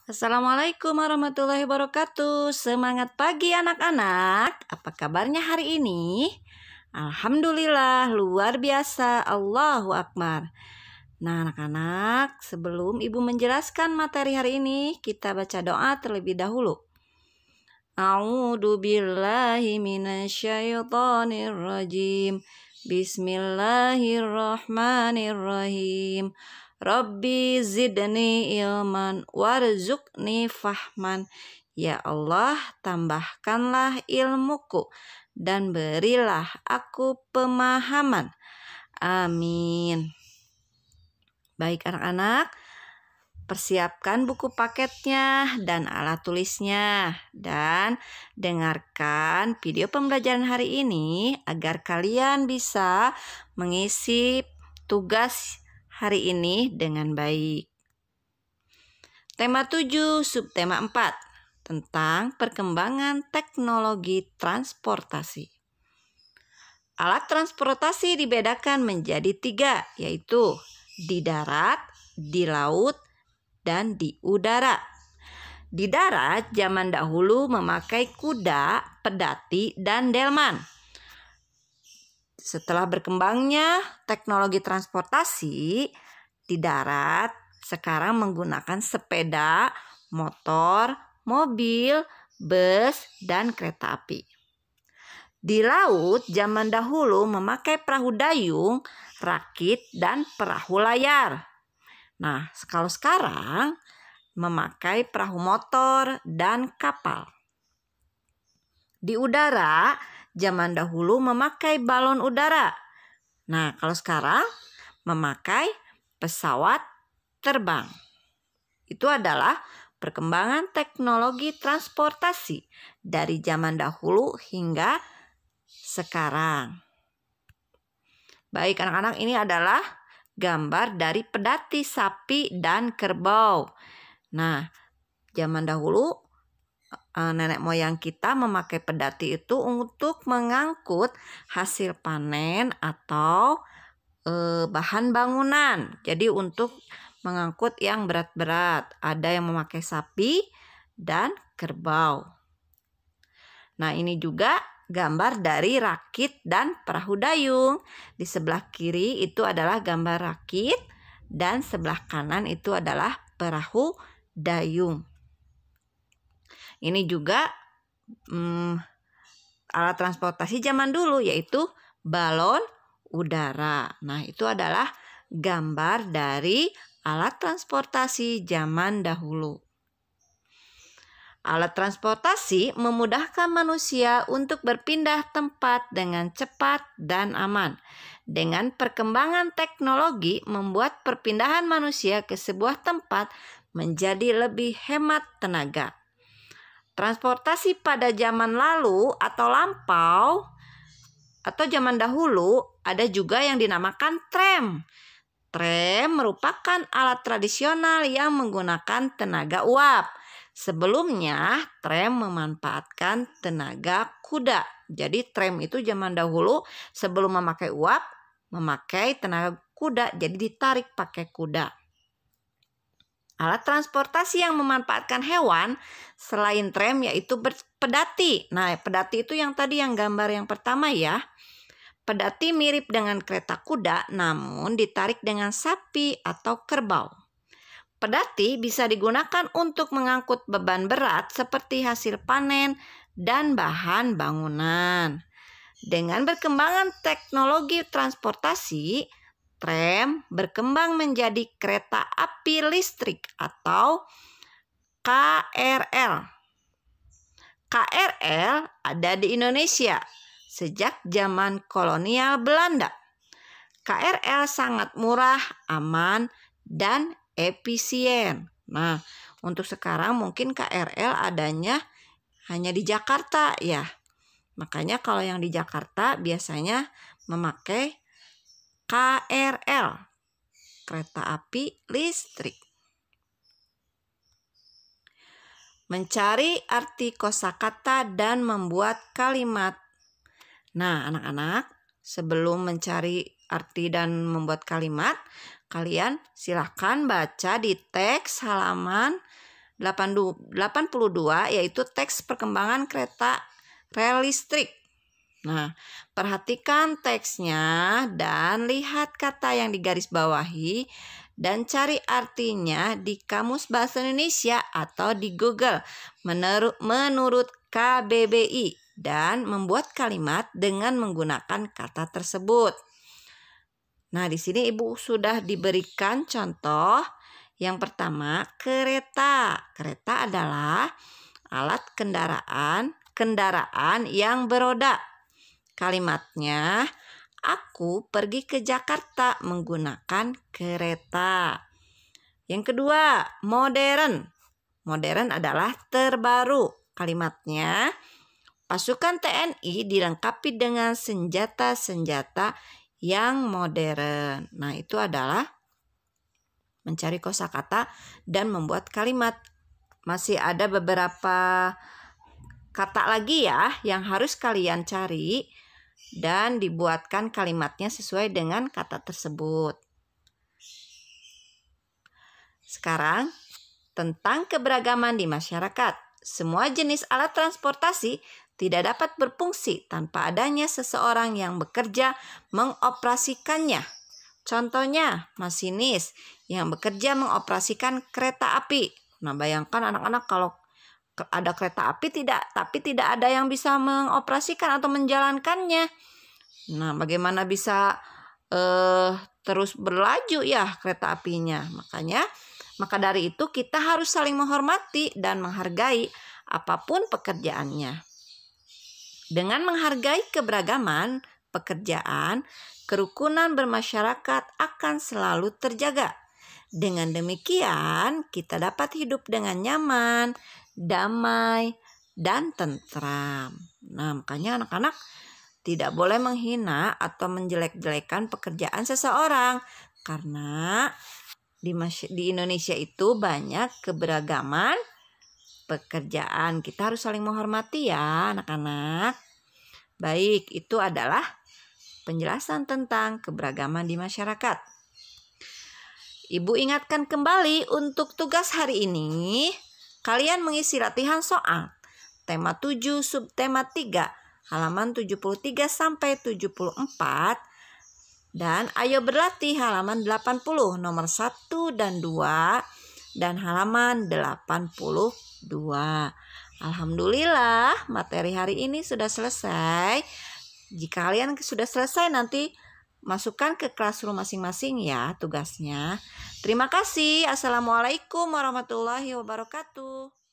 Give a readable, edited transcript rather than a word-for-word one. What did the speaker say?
Assalamualaikum warahmatullahi wabarakatuh. Semangat pagi anak-anak. Apa kabarnya hari ini? Alhamdulillah, luar biasa. Allahu Akbar. Nah anak-anak, sebelum ibu menjelaskan materi hari ini, kita baca doa terlebih dahulu. A'udzu billahi minasyaitonir rajim. Bismillahirrahmanirrahim. Rabbi zidni ilman warzuqni fahman. Ya Allah, tambahkanlah ilmuku dan berilah aku pemahaman. Amin. Baik anak-anak, persiapkan buku paketnya dan alat tulisnya. Dan dengarkan video pembelajaran hari ini agar kalian bisa mengisi tugas hari ini dengan baik. Tema 7, subtema 4 tentang perkembangan teknologi transportasi. Alat transportasi dibedakan menjadi 3, yaitu di darat, di laut, dan di udara. Di darat, zaman dahulu memakai kuda, pedati, dan delman. Setelah berkembangnya teknologi transportasi di darat, sekarang menggunakan sepeda, motor, mobil, bus, dan kereta api. Di laut, zaman dahulu memakai perahu dayung, rakit, dan perahu layar. Nah, kalau sekarang memakai perahu motor dan kapal. Di udara, zaman dahulu memakai balon udara. Nah, kalau sekarang memakai pesawat terbang. Itu adalah perkembangan teknologi transportasi dari zaman dahulu hingga sekarang. Baik anak-anak, ini adalah gambar dari pedati, sapi, dan kerbau. Nah, zaman dahulu nenek moyang kita memakai pedati itu untuk mengangkut hasil panen atau bahan bangunan. Jadi untuk mengangkut yang berat-berat. Ada yang memakai sapi dan kerbau. Nah, ini juga gambar dari rakit dan perahu dayung. Di sebelah kiri itu adalah gambar rakit dan sebelah kanan itu adalah perahu dayung. Ini juga alat transportasi zaman dulu, yaitu balon udara. Nah, itu adalah gambar dari alat transportasi zaman dahulu. Alat transportasi memudahkan manusia untuk berpindah tempat dengan cepat dan aman. Dengan perkembangan teknologi membuat perpindahan manusia ke sebuah tempat menjadi lebih hemat tenaga. Transportasi pada zaman lalu atau lampau atau zaman dahulu ada juga yang dinamakan tram. Tram merupakan alat tradisional yang menggunakan tenaga uap. Sebelumnya, tram memanfaatkan tenaga kuda. Jadi tram itu zaman dahulu sebelum memakai uap, memakai tenaga kuda. Jadi ditarik pakai kuda. Alat transportasi yang memanfaatkan hewan selain tram yaitu pedati. Nah, pedati itu yang tadi yang gambar yang pertama ya. Pedati mirip dengan kereta kuda namun ditarik dengan sapi atau kerbau. Pedati bisa digunakan untuk mengangkut beban berat seperti hasil panen dan bahan bangunan. Dengan berkembangan teknologi transportasi, tram berkembang menjadi kereta api listrik atau KRL. KRL ada di Indonesia sejak zaman kolonial Belanda. KRL sangat murah, aman, dan efisien. Nah, untuk sekarang mungkin KRL adanya hanya di Jakarta ya. Makanya kalau yang di Jakarta biasanya memakai KRL, kereta api listrik. Mencari arti kosakata dan membuat kalimat. Nah, anak-anak, sebelum mencari arti dan membuat kalimat, kalian silahkan baca di teks halaman 82 yaitu teks perkembangan kereta rel listrik. Nah, perhatikan teksnya dan lihat kata yang digarisbawahi dan cari artinya di Kamus Bahasa Indonesia atau di Google menurut KBBI dan membuat kalimat dengan menggunakan kata tersebut. Nah, di sini Ibu sudah diberikan contoh. Yang pertama, kereta. Kereta adalah alat kendaraan yang beroda. Kalimatnya, aku pergi ke Jakarta menggunakan kereta. Yang kedua, modern. Modern adalah terbaru. Kalimatnya, pasukan TNI dilengkapi dengan senjata-senjata yang modern. Nah, itu adalah mencari kosakata dan membuat kalimat. Masih ada beberapa kata lagi ya yang harus kalian cari dan dibuatkan kalimatnya sesuai dengan kata tersebut. Sekarang, tentang keberagaman di masyarakat. Semua jenis alat transportasi tidak dapat berfungsi tanpa adanya seseorang yang bekerja mengoperasikannya. Contohnya, masinis yang bekerja mengoperasikan kereta api. Nah, bayangkan anak-anak kalau ada kereta api tapi tidak ada yang bisa mengoperasikan atau menjalankannya. Nah, bagaimana bisa terus berlaju ya kereta apinya? Maka dari itu kita harus saling menghormati dan menghargai apapun pekerjaannya. Dengan menghargai keberagaman pekerjaan, kerukunan bermasyarakat akan selalu terjaga. Dengan demikian, kita dapat hidup dengan nyaman, damai, dan tentram. Nah, makanya anak-anak tidak boleh menghina atau menjelek-jelekan pekerjaan seseorang. Karena di Indonesia itu banyak keberagaman pekerjaan. Kita harus saling menghormati ya anak-anak. Baik, itu adalah penjelasan tentang keberagaman di masyarakat. Ibu ingatkan kembali untuk tugas hari ini. Kalian mengisi latihan soal tema 7 subtema 3 halaman 73 sampai 74 dan ayo berlatih halaman 80 nomor 1 dan 2 dan halaman 82. Alhamdulillah materi hari ini sudah selesai. Jika kalian sudah selesai nanti masukkan ke classroom masing-masing ya tugasnya. Terima kasih. Assalamualaikum warahmatullahi wabarakatuh.